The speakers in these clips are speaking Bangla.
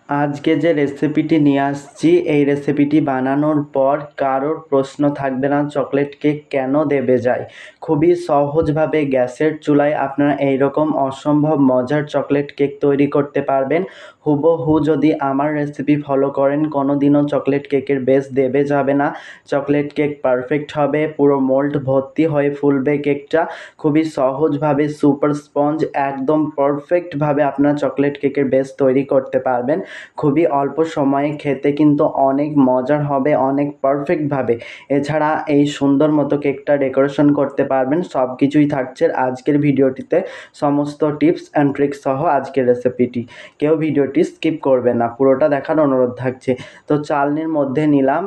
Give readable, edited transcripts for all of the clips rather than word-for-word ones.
আজকে যে রেসিপিটি নিয়ে আসছি এই রেসিপিটি বানানোর পর কারোর প্রশ্ন থাকবে না চকলেট কেক কেন দেবে যায়। খুবই সহজভাবে গ্যাসের চুলায় আপনারা এইরকম অসম্ভব মজার চকলেট কেক তৈরি করতে পারবেন। হুবহু যদি আমার রেসিপি ফলো করেন কোনো দিনও চকলেট কেকের বেস দেবে যাবে না। চকলেট কেক পারফেক্ট হবে, পুরো মোল্ড ভর্তি হয়ে ফুলবে কেকটা। খুবই সহজভাবে সুপার স্পঞ্জ একদম পারফেক্টভাবে আপনারা চকলেট কেকের বেস তৈরি করতে পারবেন। খুবই অল্প সময়ে খেতে কিন্তু অনেক মজার হবে, অনেক পারফেক্টভাবে। এছাড়া এই সুন্দর মতো কেকটা ডেকোরেশন করতে পারবেন। সব কিছুই থাকছে আজকের ভিডিওটিতে, সমস্ত টিপস অ্যান্ড ট্রিক্স সহ আজকের রেসিপিটি। কেউ ভিডিওটি স্কিপ করবে না, পুরোটা দেখার অনুরোধ থাকছে। তো চালনির মধ্যে নিলাম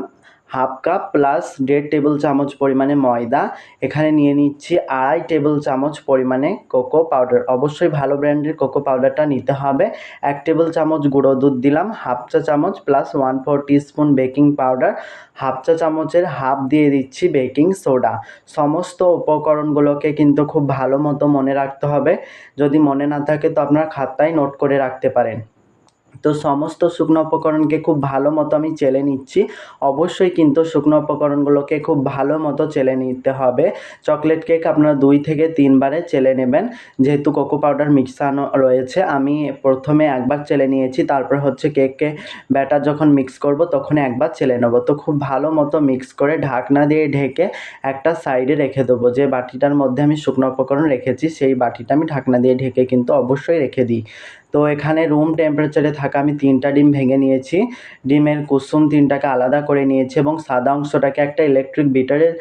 হাফ কাপ প্লাস 1.5 টেবিল চামচ পরিমাণে ময়দা। এখানে নিয়ে নিচ্ছি 2.5 টেবিল চামচ পরিমাণে কোকো পাউডার। অবশ্যই ভালো ব্র্যান্ডের কোকো পাউডারটা নিতে হবে। 1 টেবিল চামচ গুঁড়ো দুধ দিলাম, হাফ চা চামচ plus 1/4 teaspoon baking powder, half চা চামচের হাফ দিয়ে দিচ্ছি বেকিং সোডা। সমস্ত উপকরণগুলোকে কিন্তু খুব ভালো মতো মনে রাখতে হবে। যদি মনে না থাকে তো আপনার খাতায় নোট করে রাখতে পারেন। তো সমস্ত শুকনো উপকরণকে খুব ভালো মতো আমি চেলে নিচ্ছি। অবশ্যই কিন্তু শুকনো উপকরণগুলোকে খুব ভালো মতো চেলে নিতে হবে। চকলেট কেক আপনারা 2 থেকে 3 বারে চেলে নেবেন। যেহেতু কোকো পাউডার মিক্সানো রয়েছে, আমি প্রথমে একবার চেলে নিয়েছি, তারপর হচ্ছে কেকে ব্যাটার যখন মিক্স করব তখন একবার চেলে নেব। তো খুব ভালো মতো মিক্স করে ঢাকনা দিয়ে ঢেকে একটা সাইডে রেখে দেবো। যে বাটিটার মধ্যে আমি শুকনো উপকরণ রেখেছি সেই বাটিটা আমি ঢাকনা দিয়ে ঢেকে কিন্তু অবশ্যই রেখে দিই। তো এখানে রুম টেম্পারেচারে থাকা আমি 3টা ডিম ভেঙে নিয়েছি। ডিমের কুসুম 3টাকে আলাদা করে নিয়েছি এবং সাদা অংশটাকে একটা ইলেকট্রিক বিটারের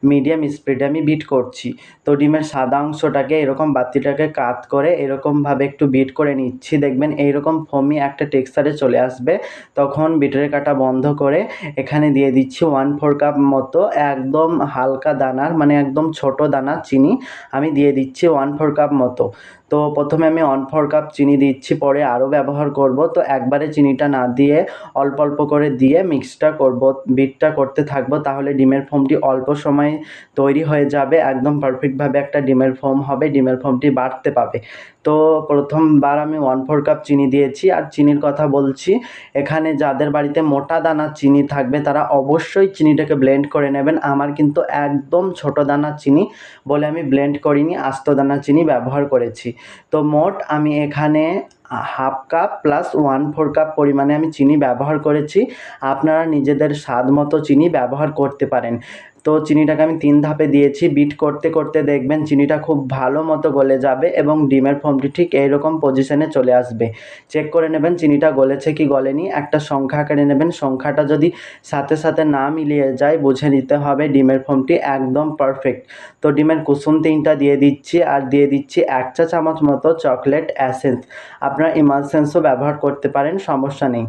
মিডিয়াম স্পিডে আমি বিট করছি। তো ডিমের সাদা অংশটাকে এরকম বাতিটাকে কাত করে এরকমভাবে একটু বিট করে নিচ্ছি। দেখবেন এইরকম ফোমি একটা টেক্সচারে চলে আসবে। তখন বিটারের কাঁটা বন্ধ করে এখানে দিয়ে দিচ্ছি 1/4 কাপ মতো একদম হালকা দানার, মানে একদম ছোট দানার চিনি। আমি দিয়ে দিচ্ছি 1/4 কাপ মতো। তো প্রথমে আমি 1/4 কাপ চিনি দিচ্ছি, পরে আরও ব্যবহার করব। তো একবারে চিনিটা না দিয়ে অল্প অল্প করে দিয়ে মিক্সটা করব, বিটটা করতে থাকবো। তাহলে ডিমের ফোমটি অল্প সময়ে তৈরি হয়ে যাবে, একদম পারফেক্টভাবে একটা ডিমের ফোম হবে, ডিমের ফোমটি বাড়তে পাবে। তো প্রথমবার আমি 1/4 কাপ চিনি দিয়েছি। আর চিনির কথা বলছি, এখানে যাদের বাড়িতে মোটা দানার চিনি থাকবে তারা অবশ্যই চিনিটাকে ব্লেন্ড করে নেবেন। আমার কিন্তু একদম ছোট দানার চিনি বলে আমি ব্লেন্ড করিনি, আস্ত দানার চিনি ব্যবহার করেছি। তো মোট আমি এখানে হাফ কাপ প্লাস 1/4 কাপ পরিমাণে আমি চিনি ব্যবহার করেছি। আপনারা নিজেদের স্বাদ মতো চিনি ব্যবহার করতে পারেন। তো চিনিটাকে আমি 3 ধাপে দিয়েছি। বিট করতে করতে দেখবেন চিনিটা খুব ভালো মতো গলে যাবে এবং ডিমের ফোমটি ঠিক এইরকম পজিশনে চলে আসবে। চেক করে নেবেন চিনিটা গলেছে কি গলেনি। একটা সংখ্যা আকারে নেবেন, সংখ্যাটা যদি সাথে সাথে না মিলিয়ে যায় বুঝে নিতে হবে ডিমের ফোমটি একদম পারফেক্ট। তো ডিমের কুসুম 3টা দিয়ে দিচ্ছি আর দিয়ে দিচ্ছি 1 চা চামচ মতো চকলেট এসেন্স। আপনারা ইমালসেন্সও ব্যবহার করতে পারেন, সমস্যা নেই।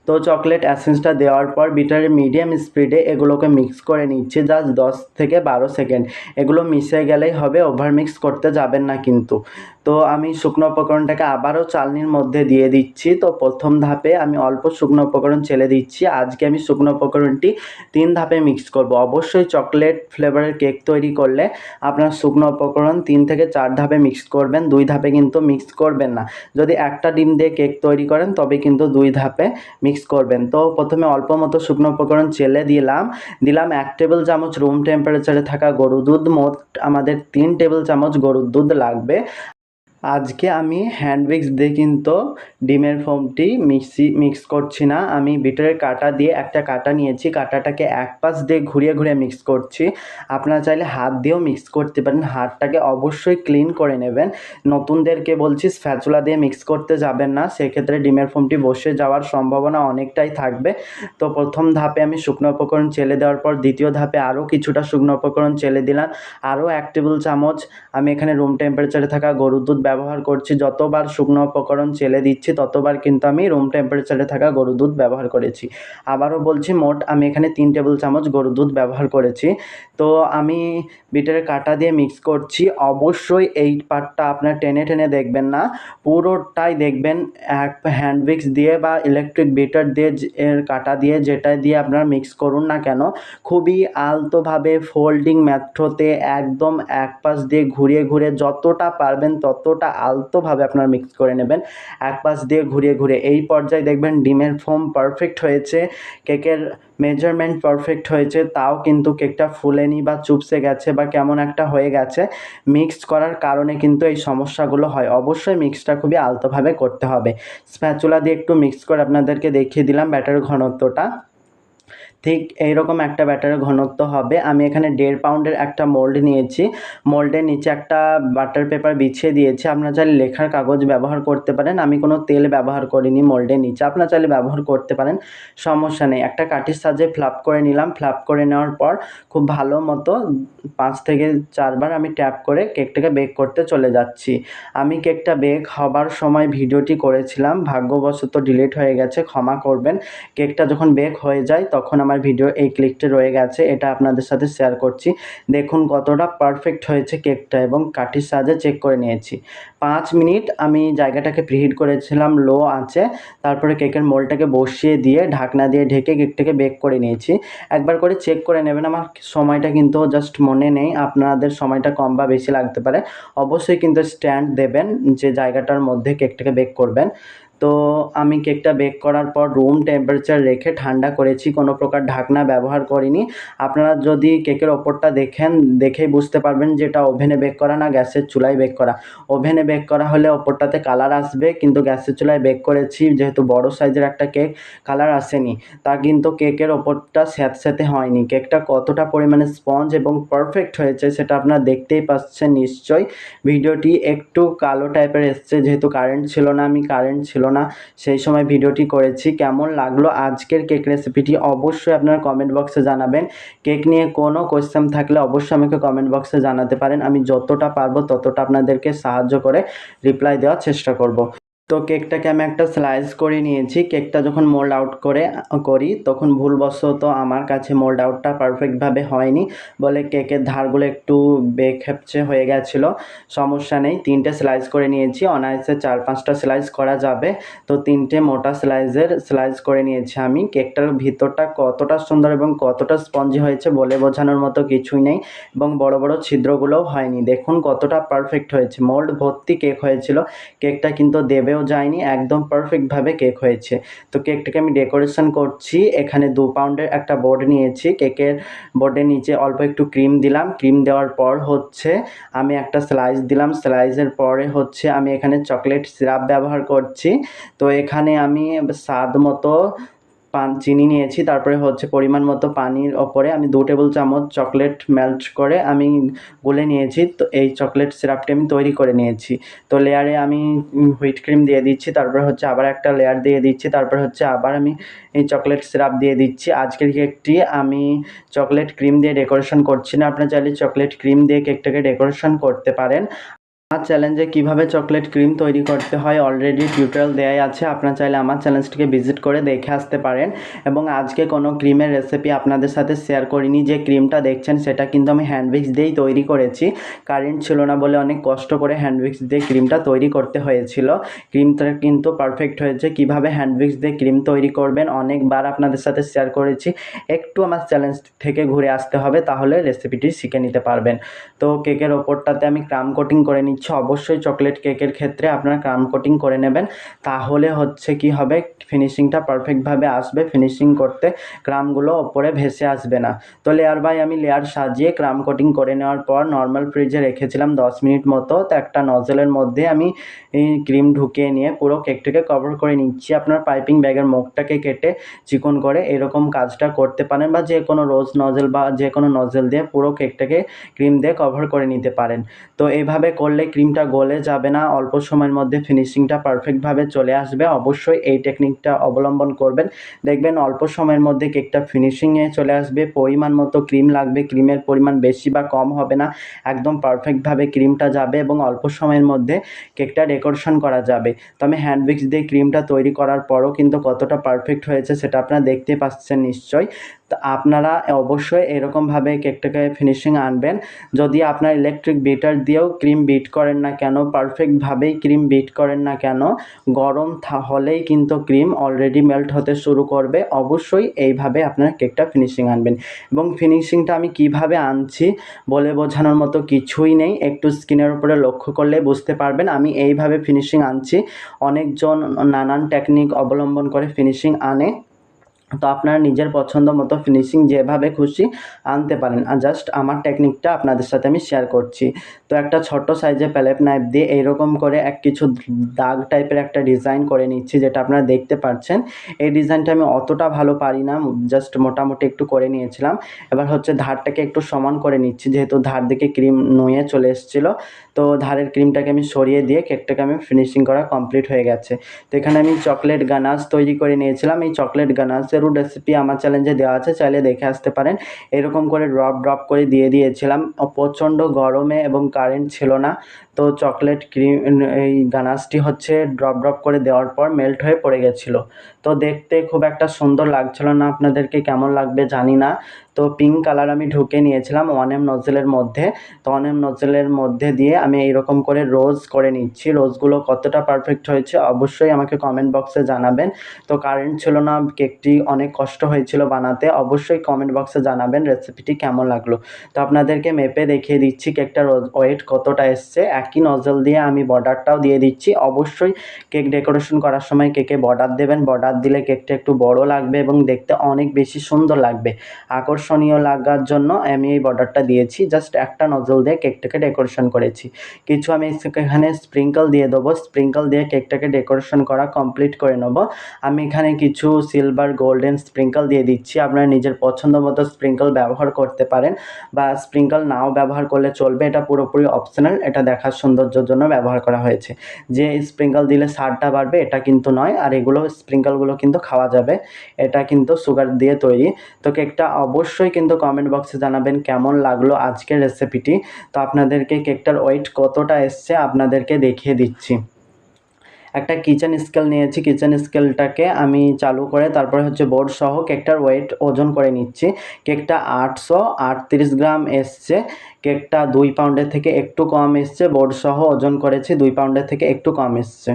তো চকলেট এসেন্সটা দেওয়ার পর বিটারের মিডিয়াম স্পিডে এগুলোকে মিক্স করে নিচ্ছি জাস্ট 10 থেকে 12 সেকেন্ড। এগুলো মিশে গেলেই হবে, ওভার মিক্স করতে যাবেন না কিন্তু। তো আমি শুকনো উপকরণটাকে আবারও চালনির মধ্যে দিয়ে দিচ্ছি। তো প্রথম ধাপে আমি অল্প শুকনো উপকরণ চেলে দিচ্ছি। আজকে আমি শুকনো উপকরণটি 3 ধাপে মিক্স করব। অবশ্যই চকলেট ফ্লেভারের কেক তৈরি করলে আপনার শুকনো উপকরণ 3 থেকে 4 ধাপে মিক্স করবেন, 2 ধাপে কিন্তু মিক্স করবেন না। যদি একটা ডিম দিয়ে কেক তৈরি করেন তবে কিন্তু 2 ধাপে মিক্স করবেন। তো প্রথমে অল্প মতো শুকনো উপকরণ চেলে দিলাম 1 টেবিল চামচ রুম টেম্পারেচারে থাকা গরুর দুধ। মোট আমাদের 3 টেবিল চামচ গরুর দুধ লাগবে। আজকে আমি হ্যান্ড উইক্স দিয়ে কিন্তু ডিমের ফোমটি মিক্স করছি না। আমি বিটারের কাঁটা দিয়ে একটা কাঁটা নিয়েছি, কাঁটাটাকে এক পাশ দিয়ে ঘুরিয়ে ঘুরিয়ে মিক্স করছি। আপনারা চাইলে হাত দিয়েও মিক্স করতে পারেন, হাতটাকে অবশ্যই ক্লিন করে নেবেন। নতুনদেরকে বলছি স্প্যাচুলা দিয়ে মিক্স করতে যাবেন না, সেক্ষেত্রে ডিমের ফোমটি বসে যাওয়ার সম্ভাবনা অনেকটাই থাকবে। তো প্রথম ধাপে আমি শুকনো উপকরণ চেলে দেওয়ার পর দ্বিতীয় ধাপে আরও কিছুটা শুকনো উপকরণ চেলে দিলাম। আরও 1 টেবিল চামচ আমি এখানে রুম টেম্পারেচারে থাকা গরুর দুধ ব্যবহার করছি। যতবার শুকনো উপকরণ চেলে দিচ্ছি ততবার কিন্তু আমি রুম টেম্পারেচারে থাকা গরুর দুধ ব্যবহার করেছি। আবারও বলছি, মোট আমি এখানে 3 টেবিল চামচ গরুর দুধ ব্যবহার করেছি। তো আমি বিটারের কাঁটা দিয়ে মিক্স করছি। অবশ্যই এই পার্টটা আপনার টেনে টেনে দেখবেন না, পুরোটাই দেখবেন এক হ্যান্ড উইক্স দিয়ে বা ইলেকট্রিক বিটার দিয়ে এর কাঁটা দিয়ে যেটা দিয়ে আপনারা মিক্স করুন না কেন, খুবই আলতোভাবে ফোল্ডিং মেথডে একদম এক পাশ দিয়ে ঘুরিয়ে ঘুরিয়ে যতটা পারবেন ততটা কতটা আলতোভাবে আপনারা মিক্স করে নেবেন এক পাশ দিয়ে ঘুরিয়ে ঘুরিয়ে। এই পর্যায়ে দেখবেন ডিমের ফোম পারফেক্ট হয়েছে, কেকের মেজারমেন্ট পারফেক্ট হয়েছে, তাও কিন্তু কেকটা ফুলেনি বা চুপসে গেছে বা কেমন একটা হয়ে গেছে। মিক্স করার কারণে কিন্তু এই সমস্যাগুলো হয়। অবশ্যই মিক্সটা খুবই আলতোভাবে করতে হবে। স্প্যাচুলা দিয়ে একটু মিক্স করে আপনাদেরকে দেখিয়ে দিলাম ব্যাটারের ঘনত্বটা। ঠিক এইরকম একটা ব্যাটারের ঘনত্ব হবে। আমি এখানে 1.5 পাউন্ডের একটা মোল্ড নিয়েছি। মোল্ডের নিচে একটা বাটার পেপার বিছিয়ে দিয়েছি। আপনারা চাইলে লেখার কাগজ ব্যবহার করতে পারেন। আমি কোনো তেল ব্যবহার করিনি মোল্ডের নিচে, আপনারা চাইলে ব্যবহার করতে পারেন, সমস্যা নেই। একটা কাঠির সাহায্যে ফ্লাপ করে নিলাম। ফ্লাপ করে নেওয়ার পর খুব ভালো মতো 5 থেকে 4 বার আমি ট্যাপ করে কেকটাকে বেক করতে চলে যাচ্ছি। আমি কেকটা বেক হবার সময় ভিডিওটি করেছিলাম, ভাগ্যবশত ডিলিট হয়ে গেছে, ক্ষমা করবেন। কেকটা যখন বেক হয়ে যায় তখন আমার ভিডিও এই ক্লিকটা রয়ে গেছে, এটা আপনাদের সাথে শেয়ার করছি। দেখুন কতটা পারফেক্ট হয়েছে কেকটা, এবং কাঠির সাহায্যে চেক করে নিয়েছি। 5 মিনিট আমি জায়গাটাকে প্রিহিট করেছিলাম লো আঁচে। তারপরে কেকের মোল্ডটাকে বসিয়ে দিয়ে ঢাকনা দিয়ে ঢেকে কেকটাকে বেক করে নিয়েছি। একবার করে চেক করে নেবেন। আমার সময়টা কিন্তু জাস্ট মনে নেই, আপনাদের সময়টা কম বা বেশি লাগতে পারে। অবশ্যই কিন্তু স্ট্যান্ড দেবেন যে জায়গাটার মধ্যে কেকটাকে বেক করবেন। তো আমি কেকটা বেক করার পর রুম টেম্পারেচার রেখে ঠান্ডা করেছি, কোনো প্রকার ঢাকনা ব্যবহার করিনি। আপনারা যদি কেকের ওপরটা দেখেন, দেখেই বুঝতে পারবেন যে এটা ওভেনে বেক করা না গ্যাসের চুলায় বেক করা। ওভেনে বেক করা হলে ওপরটাতে কালার আসবে, কিন্তু গ্যাসের চুলায় বেক করেছি যেহেতু বড় সাইজের একটা কেক, কালার আসেনি। তা কিন্তু কেকের ওপরটা স্যাঁতস্যাঁতে হয়নি। কেকটা কতটা পরিমাণে স্পঞ্জ এবং পারফেক্ট হয়েছে সেটা আপনারা দেখতেই পাচ্ছেন নিশ্চয়ই। ভিডিওটি একটু কালো টাইপের এসছে, যেহেতু কারেন্ট ছিল না, সেই সময় ভিডিওটি করেছি। কেমন লাগলো আজকের কেক রেসিপিটি অবশ্যই আপনারা কমেন্ট বক্সে জানাবেন। কেক নিয়ে কোনো কোয়েশ্চেন থাকলে অবশ্যই আমাকে কমেন্ট বক্সে জানাতে পারেন। আমি যতটা পারবো ততটা আপনাদেরকে সাহায্য করে রিপ্লাই দেওয়ার চেষ্টা করব। তো কেকটাকে আমি একটা স্লাইস করে নিয়েছি। কেকটা যখন মোল্ড আউট করি তখন ভুলবশত আমার কাছে মোল্ড আউটটা পারফেক্টভাবে হয়নি বলে কেকের ধারগুলো একটু বেঁকেছে হয়ে গেছিলো। সমস্যা নেই, 3টে স্লাইস করে নিয়েছি। অনায়াসে 4-5টা স্লাইস করা যাবে। তো 3টে মোটা স্লাইস করে নিয়েছি আমি। কেকটার ভিতরটা কতটা সুন্দর এবং কতটা স্পঞ্জি হয়েছে বলে বোঝানোর মতো কিছুই নেই, এবং বড় বড় ছিদ্রগুলোও হয়নি। দেখুন কতটা পারফেক্ট হয়েছে। মোল্ড ভর্তি কেক হয়েছিল, কেকটা কিন্তু দেবেও যায়নি, একদম পারফেক্টভাবে কেক হয়েছে। তো কেকটাকে আমি ডেকোরেশন করছি। এখানে 2 পাউন্ডের একটা বোর্ড নিয়েছি। কেকের বোর্ডের নিচে অল্প একটু ক্রিম দিলাম। ক্রিম দেওয়ার পর হচ্ছে আমি একটা স্লাইস দিলাম। স্লাইসের পরে হচ্ছে আমি এখানে চকলেট সিরাপ ব্যবহার করছি। তো এখানে আমি স্বাদ মতো চিনি নিয়েছি। তারপরে হচ্ছে পরিমাণ মতো পানির ওপরে আমি 2 টেবিল চামচ চকলেট মেল্ট করে আমি গুলে নিয়েছি। তো এই চকলেট সিরাপটি আমি তৈরি করে নিয়েছি। তো লেয়ারে আমি হুইট ক্রিম দিয়ে দিচ্ছি, তারপরে হচ্ছে আবার একটা লেয়ার দিয়ে দিচ্ছি, তারপরে হচ্ছে আবার আমি এই চকলেট সিরাপ দিয়ে দিচ্ছি। আজকের কেকটি আমি চকলেট ক্রিম দিয়ে ডেকোরেশন করছি না, আপনারা চাইলে চকলেট ক্রিম দিয়ে কেকটাকে ডেকোরেশন করতে পারেন। আমার চ্যালেঞ্জে কীভাবে চকলেট ক্রিম তৈরি করতে হয় অলরেডি টিউটোরিয়াল দেওয়াই আছে, আপনারা চাইলে আমার চ্যালেঞ্জটিকে ভিজিট করে দেখে আসতে পারেন। এবং আজকে কোনো ক্রিমের রেসিপি আপনাদের সাথে শেয়ার করিনি। যে ক্রিমটা দেখছেন সেটা কিন্তু আমি হ্যান্ড উইক্স দিয়েই তৈরি করেছি। কারেন্ট ছিল না বলে অনেক কষ্ট করে হ্যান্ড উইক্স দিয়ে ক্রিমটা তৈরি করতে হয়েছিল। ক্রিমটা কিন্তু পারফেক্ট হয়েছে। কীভাবে হ্যান্ড উইক্স দিয়ে ক্রিম তৈরি করবেন অনেকবার আপনাদের সাথে শেয়ার করেছি। একটু আমার চ্যালেঞ্জ থেকে ঘুরে আসতে হবে, তাহলে রেসিপিটি শিখে নিতে পারবেন। তো কেকের ওপরটাতে আমি ক্রাম কোটিং করে নিচ্ছি। অবশ্যই চকলেট কেকের ক্ষেত্রে আপনারা ক্রাম কোটিং করে নেবেন, তাহলে হচ্ছে কি হবে, ফিনিশিংটা পারফেক্টভাবে আসবে। ফিনিশিং করতে ক্রামগুলো ওপরে ভেসে আসবে না। তো লেয়ার বাই আমি লেয়ার সাজিয়ে ক্রাম কোটিং করে নেওয়ার পর নর্মাল ফ্রিজে রেখেছিলাম 10 মিনিট মতো। তো একটা নজেলের মধ্যে আমি এই ক্রিম ঢুকিয়ে নিয়ে পুরো কেকটাকে কভার করে নিচ্ছি। আপনার পাইপিং ব্যাগের মুখটাকে কেটে চিকন করে এরকম কাজটা করতে পারেন, বা যে কোনো রোজ নজেল বা যে কোনো নজেল দিয়ে পুরো কেকটাকে ক্রিম দিয়ে কভার করে নিতে পারেন। তো এইভাবে করলে ক্রিমটা গলে যাবে না, অল্প সময়ের মধ্যে ফিনিশিংটা পারফেক্টভাবে চলে আসবে। অবশ্যই এই টেকনিকটা অবলম্বন করবেন, দেখবেন অল্প সময়ের মধ্যে কেকটা ফিনিশিংয়ে চলে আসবে। পরিমাণ মতো ক্রিম লাগবে, ক্রিমের পরিমাণ বেশি বা কম হবে না, একদম পারফেক্টভাবে ক্রিমটা যাবে এবং অল্প সময়ের মধ্যে কেকটা ডেকোরেশন করা যাবে। তো আমি হ্যান্ড উইক্স দিয়ে ক্রিমটা তৈরি করার পরও কিন্তু কতটা পারফেক্ট হয়েছে সেটা আপনারা দেখতে পাচ্ছেন নিশ্চয়ই। তো আপনারা অবশ্যই এরকমভাবে কেকটাকে ফিনিশিং আনবেন। যদি আপনার ইলেকট্রিক বিটার দিয়েও ক্রিম বিট করেন না কেন, পারফেক্টভাবেই ক্রিম বিট করেন না কেন, গরম হলেই কিন্তু ক্রিম অলরেডি মেল্ট হতে শুরু করবে। অবশ্যই এইভাবে আপনারা কেকটা ফিনিশিং আনবেন। এবং ফিনিশিংটা আমি কিভাবে আনছি বলে বোঝানোর মতো কিছুই নেই, একটু স্কিনের উপরে লক্ষ্য করলে বুঝতে পারবেন আমি এইভাবে ফিনিশিং আনছি। অনেকজন নানান টেকনিক অবলম্বন করে ফিনিশিং আনে, তো আপনারা নিজের পছন্দ মতো ফিনিশিং যেভাবে খুশি আনতে পারেন। আর জাস্ট আমার টেকনিকটা আপনাদের সাথে আমি শেয়ার করছি। তো একটা ছোট্ট সাইজের প্যালেট নাইফ দিয়ে এইরকম করে কিছু দাগ টাইপের একটা ডিজাইন করে নিচ্ছি, যেটা আপনারা দেখতে পাচ্ছেন। এই ডিজাইনটা আমি অতটা ভালো পারি না, জাস্ট মোটামুটি একটু করে নিয়েছিলাম। এবার হচ্ছে ধারটাকে একটু সমান করে নিচ্ছি, যেহেতু ধার দিকে ক্রিম নুয়ে চলে এসেছিলো। তো ধারের ক্রিমটাকে আমি সরিয়ে দিয়ে কেকটাকে আমি ফিনিশিং করা কমপ্লিট হয়ে গেছে। তো এখানে আমি চকলেট গানাশ তৈরি করে নিয়েছিলাম। এই চকলেট গানাশেরও রেসিপি আমার চ্যানেলে দেওয়া আছে, চাইলে দেখে আসতে পারেন। এরকম করে ড্রপ ড্রপ করে দিয়ে দিয়েছিলাম। প্রচণ্ড গরমে এবং কারেন্ট ছিল না, তো চকলেট ক্রিম এই গানাশটি হচ্ছে ড্রপ ড্রপ করে দেওয়ার পর মেল্ট হয়ে পড়ে গেছিলো। তো দেখতে খুব একটা সুন্দর লাগছিল না, আপনাদেরকে কেমন লাগবে জানি না। তো পিঙ্ক কালার আমি ঢুকে নিয়েছিলাম 1M নজেলের মধ্যে। তো 1M নজেলের মধ্যে দিয়ে আমি এইরকম করে রোজ করে নিচ্ছি। রোজগুলো কতটা পারফেক্ট হয়েছে অবশ্যই আমাকে কমেন্ট বক্সে জানাবেন। তো কারেন্ট ছিল না, কেকটি অনেক কষ্ট হয়েছিল বানাতে। অবশ্যই কমেন্ট বক্সে জানাবেন রেসিপিটি কেমন লাগলো। তো আপনাদেরকে মেপে দেখিয়ে দিচ্ছি কেকটার ওয়েট কতটা এসছে। একই নজল দিয়ে আমি বর্ডারটাও দিয়ে দিচ্ছি। অবশ্যই কেক ডেকোরেশন করার সময় কেকে বর্ডার দেবেন। বর্ডার দিলে কেকটা একটু বড় লাগবে এবং দেখতে অনেক বেশি সুন্দর লাগবে। আকর্ষণীয় লাগার জন্য আমি এই বর্ডারটা দিয়েছি। জাস্ট একটা নজল দিয়ে কেকটাকে ডেকোরেশন করেছি। কিছু আমি এখানে স্প্রিঙ্কল দিয়ে দেবো। স্প্রিঙ্কল দিয়ে কেকটাকে ডেকোরেশন করা কমপ্লিট করে নেব। আমি এখানে কিছু সিলভার গোল্ডেন স্প্রিঙ্কল দিয়ে দিচ্ছি। আপনারা নিজের পছন্দ মতো স্প্রিঙ্কল ব্যবহার করতে পারেন, বা স্প্রিঙ্কল নাও ব্যবহার করলে চলবে। এটা পুরোপুরি অপশনাল, এটা দেখার সৌন্দর্যের জন্য ব্যবহার করা হয়েছে। যে স্প্রিঙ্কল দিলে স্বাদটা বাড়বে এটা কিন্তু নয়, আর এগুলো স্প্রিঙ্কলগুলো কিন্তু খাওয়া যাবে। এটা কিন্তু সুগার দিয়ে তৈরি। তো কেকটা অবশ্যই কিন্তু কমেন্ট বক্সে জানাবেন কেমন লাগলো আজকের রেসিপিটি। তো আপনাদেরকে কেকটার ওয়েট কতটা এসছে আপনাদেরকে দেখিয়ে দিচ্ছি। একটা কিচেন স্কেল নিয়েছি, কিচেন স্কেলটাকে আমি চালু করে তারপরে হচ্ছে বোর্ড সহ কেকটার ওয়েট ওজন করে নিচ্ছি। কেকটা 838 গ্রাম এসছে। কেকটা 2 পাউন্ডের থেকে একটু কম এসছে। বোর্ড সহ ওজন করেছি, 2 পাউন্ডের থেকে একটু কম এসছে।